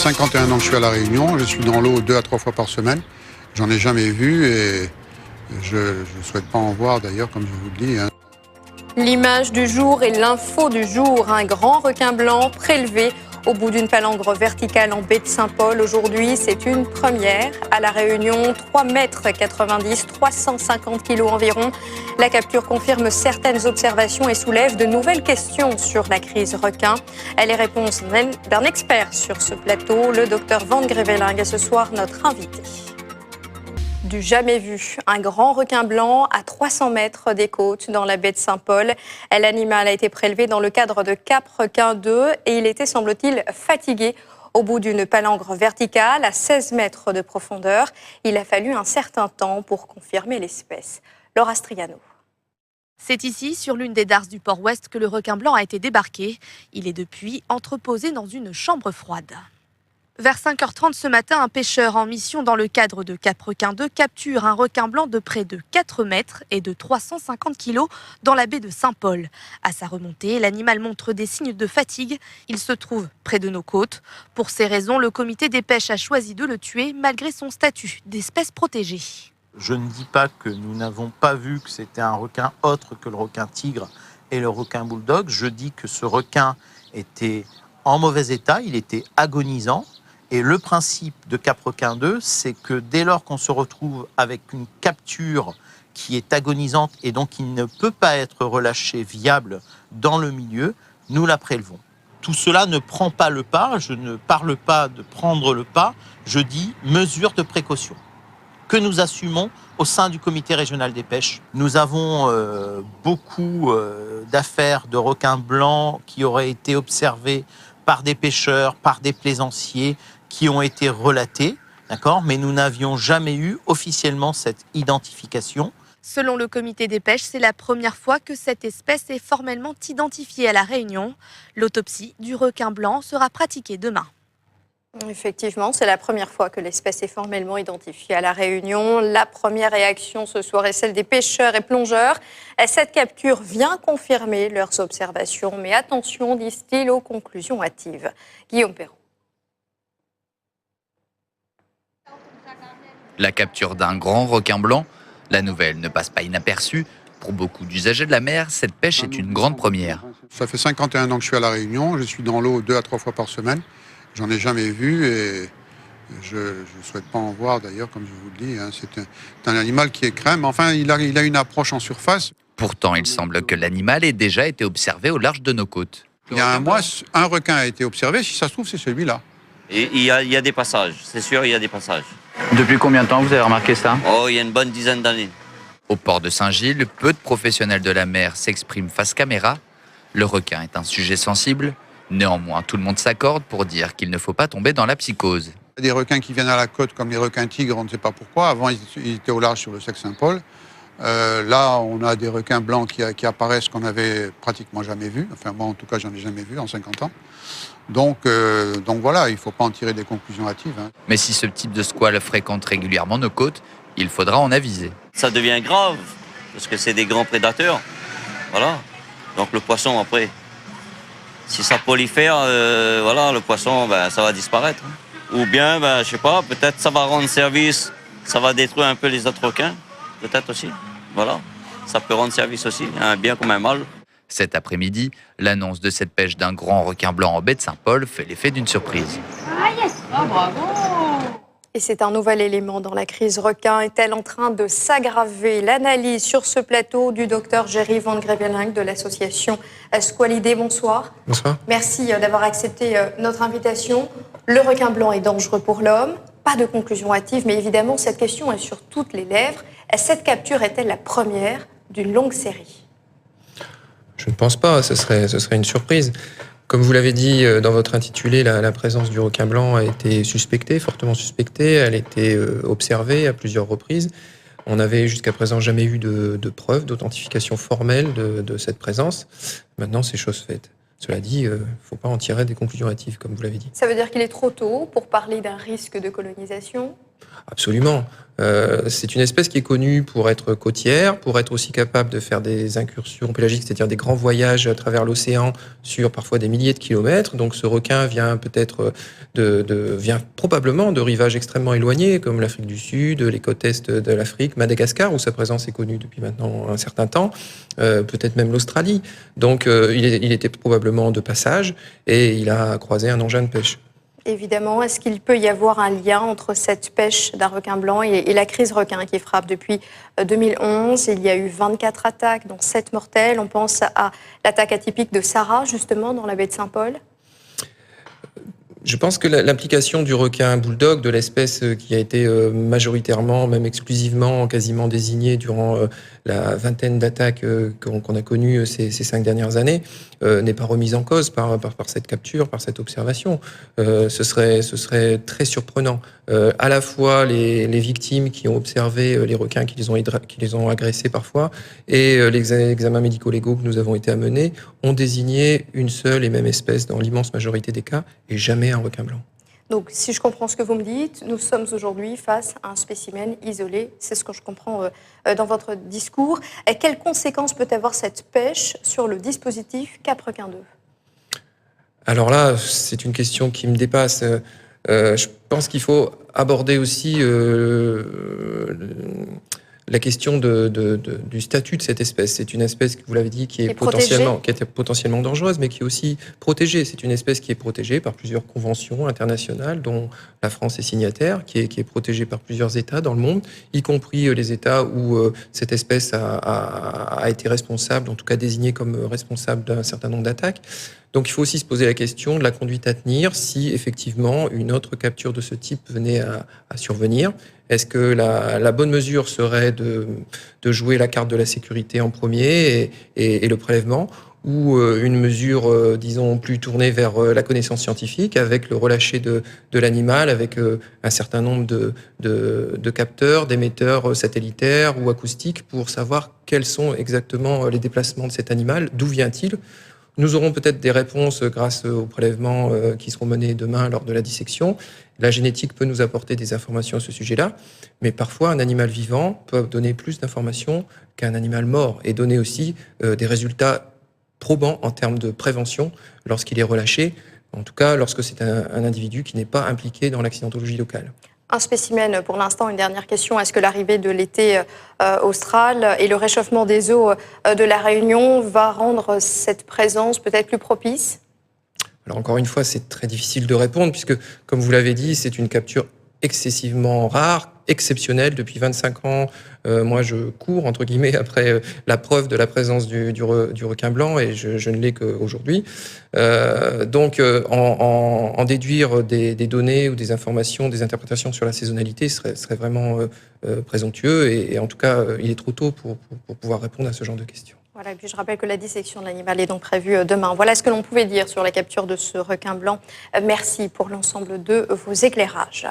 fait 51 ans que je suis à La Réunion. Je suis dans l'eau 2 à 3 fois par semaine. J'en ai jamais vu et je ne souhaite pas en voir d'ailleurs, comme je vous le dis. L'image du jour et l'info du jour. Un grand requin blanc prélevé au bout d'une palangre verticale en baie de Saint-Paul. Aujourd'hui, c'est une première à La Réunion. 3,90 m, 350 kg environ. La capture confirme certaines observations et soulève de nouvelles questions sur la crise requin. Les réponses d'un expert sur ce plateau, le docteur Van Greveling, est ce soir notre invité. Du jamais vu, un grand requin blanc à 300 mètres des côtes dans la baie de Saint-Paul. L'animal a été prélevé dans le cadre de Cap Requin 2 et il était, semble-t-il, fatigué au bout d'une palangre verticale à 16 mètres de profondeur. Il a fallu un certain temps pour confirmer l'espèce. Laura Striano. C'est ici, sur l'une des darses du port ouest, que le requin blanc a été débarqué. Il est depuis entreposé dans une chambre froide. Vers 5h30 ce matin, un pêcheur en mission dans le cadre de Cap Requin 2 capture un requin blanc de près de 4 mètres et de 350 kg dans la baie de Saint-Paul. À sa remontée, l'animal montre des signes de fatigue. Il se trouve près de nos côtes. Pour ces raisons, le comité des pêches a choisi de le tuer malgré son statut d'espèce protégée. Je ne dis pas que nous n'avons pas vu que c'était un requin autre que le requin tigre et le requin bulldog. Je dis que ce requin était en mauvais état, il était agonisant. Et le principe de Cap Requin 2, c'est que dès lors qu'on se retrouve avec une capture qui est agonisante et donc il ne peut pas être relâché viable dans le milieu, nous la prélevons. Tout cela ne prend pas le pas, je ne parle pas de prendre le pas, je dis mesure de précaution que nous assumons au sein du comité régional des pêches. Nous avons beaucoup d'affaires de requins blancs qui auraient été observés par des pêcheurs, par des plaisanciers, qui ont été relatés, d'accord, mais nous n'avions jamais eu officiellement cette identification. Selon le comité des pêches, c'est la première fois que cette espèce est formellement identifiée à La Réunion. L'autopsie du requin blanc sera pratiquée demain. Effectivement, c'est la première fois que l'espèce est formellement identifiée à La Réunion. La première réaction ce soir est celle des pêcheurs et plongeurs. Cette capture vient confirmer leurs observations, mais attention, disent-ils, aux conclusions hâtives. Guillaume Perron. La capture d'un grand requin blanc, la nouvelle ne passe pas inaperçue. Pour beaucoup d'usagers de la mer, cette pêche est une grande première. Ça fait 51 ans que je suis à La Réunion. Je suis dans l'eau 2 à 3 fois par semaine. J'en ai jamais vu et je ne souhaite pas en voir d'ailleurs, comme je vous le dis. C'est un animal qui est crème. Enfin, il a une approche en surface. Pourtant, il semble que l'animal ait déjà été observé au large de nos côtes. Il y a un mois, un requin a été observé. Si ça se trouve, c'est celui-là. Et il y a des passages, c'est sûr, il y a des passages. Depuis combien de temps vous avez remarqué ça? Oh, il y a une bonne dizaine d'années. Au port de Saint-Gilles, peu de professionnels de la mer s'expriment face caméra. Le requin est un sujet sensible. Néanmoins, tout le monde s'accorde pour dire qu'il ne faut pas tomber dans la psychose. Il y a des requins qui viennent à la côte, comme les requins tigres, on ne sait pas pourquoi. Avant, ils étaient au large sur le Sec Saint-Paul. Là, on a des requins blancs qui apparaissent qu'on n'avait pratiquement jamais vus. Enfin, moi, en tout cas, j'en ai jamais vu en 50 ans. Donc voilà, il ne faut pas en tirer des conclusions hâtives. Mais si ce type de squale fréquente régulièrement nos côtes, il faudra en aviser. Ça devient grave, parce que c'est des grands prédateurs. Voilà. Donc le poisson, après, si ça prolifère, voilà, le poisson, ça va disparaître. Ou bien, je sais pas, peut-être ça va rendre service, ça va détruire un peu les autres requins, peut-être aussi. Voilà, ça peut rendre service aussi, un bien comme un mal. Cet après-midi, l'annonce de cette pêche d'un grand requin blanc en baie de Saint-Paul fait l'effet d'une surprise. Ah yes, oh, bravo. Et c'est un nouvel élément dans la crise requin. Est-elle en train de s'aggraver? L'analyse sur ce plateau du docteur Jerry Van Greveling de l'association Squalidé. Bonsoir. Bonsoir. Merci d'avoir accepté notre invitation. Le requin blanc est dangereux pour l'homme. Pas de conclusion hâtive, mais évidemment, cette question est sur toutes les lèvres. Cette capture est-elle la première d'une longue série? Je ne pense pas, ce serait une surprise. Comme vous l'avez dit dans votre intitulé, la présence du requin blanc a été suspectée, fortement suspectée. Elle a été observée à plusieurs reprises. On n'avait jusqu'à présent jamais eu de preuves, d'authentification formelle de cette présence. Maintenant, c'est chose faite. Cela dit, il ne faut pas en tirer des conclusions hâtives, comme vous l'avez dit. Ça veut dire qu'il est trop tôt pour parler d'un risque de colonisation? Absolument. C'est une espèce qui est connue pour être côtière, pour être aussi capable de faire des incursions pélagiques, c'est-à-dire des grands voyages à travers l'océan sur parfois des milliers de kilomètres. Donc ce requin vient peut-être vient probablement de rivages extrêmement éloignés, comme l'Afrique du Sud, les côtes est de l'Afrique, Madagascar, où sa présence est connue depuis maintenant un certain temps, peut-être même l'Australie. Donc il était probablement de passage et il a croisé un engin de pêche. Évidemment, est-ce qu'il peut y avoir un lien entre cette pêche d'un requin blanc et la crise requin qui frappe depuis 2011 ? Il y a eu 24 attaques, dont 7 mortelles. On pense à l'attaque atypique de Sarah, justement, dans la baie de Saint-Paul. Je pense que l'implication du requin bulldog, de l'espèce qui a été majoritairement, même exclusivement, quasiment désignée durant la vingtaine d'attaques qu'on a connues ces 5 dernières années, n'est pas remise en cause par cette capture, par cette observation. Ce serait très surprenant. À la fois les victimes qui ont observé les requins qui les ont agressés parfois et les examens médico-légaux que nous avons été amenés ont désigné une seule et même espèce dans l'immense majorité des cas et jamais un requin blanc. Donc, si je comprends ce que vous me dites, nous sommes aujourd'hui face à un spécimen isolé. C'est ce que je comprends dans votre discours. Et quelles conséquences peut avoir cette pêche sur le dispositif Cap Requin 2 ? Alors là, c'est une question qui me dépasse. Je pense qu'il faut aborder aussi la question du statut de cette espèce. C'est une espèce, vous l'avez dit, qui est potentiellement dangereuse, mais qui est aussi protégée. C'est une espèce qui est protégée par plusieurs conventions internationales, dont la France est signataire, qui est protégée par plusieurs États dans le monde, y compris les États où cette espèce a été responsable, en tout cas désignée comme responsable d'un certain nombre d'attaques. Donc il faut aussi se poser la question de la conduite à tenir si effectivement une autre capture de ce type venait à survenir. Est-ce que la bonne mesure serait de jouer la carte de la sécurité en premier et le prélèvement, ou une mesure, disons, plus tournée vers la connaissance scientifique, avec le relâché de l'animal, avec un certain nombre de capteurs, d'émetteurs satellitaires ou acoustiques pour savoir quels sont exactement les déplacements de cet animal, d'où vient-il ? Nous aurons peut-être des réponses grâce aux prélèvements qui seront menés demain lors de la dissection. La génétique peut nous apporter des informations à ce sujet-là, mais parfois un animal vivant peut donner plus d'informations qu'un animal mort et donner aussi des résultats probants en termes de prévention lorsqu'il est relâché, en tout cas lorsque c'est un individu qui n'est pas impliqué dans l'accidentologie locale. Un spécimen, pour l'instant, une dernière question. Est-ce que l'arrivée de l'été austral et le réchauffement des eaux de la Réunion va rendre cette présence peut-être plus propice ? Alors encore une fois, c'est très difficile de répondre puisque, comme vous l'avez dit, c'est une capture excessivement rare, exceptionnelle. Depuis 25 ans, moi je cours, entre guillemets, après la preuve de la présence du requin blanc et je ne l'ai qu'aujourd'hui. Donc en déduire des données ou des informations, des interprétations sur la saisonnalité serait vraiment présomptueux et en tout cas, il est trop tôt pour pouvoir répondre à ce genre de questions. Voilà, et puis je rappelle que la dissection de l'animal est donc prévue demain. Voilà ce que l'on pouvait dire sur la capture de ce requin blanc. Merci pour l'ensemble de vos éclairages.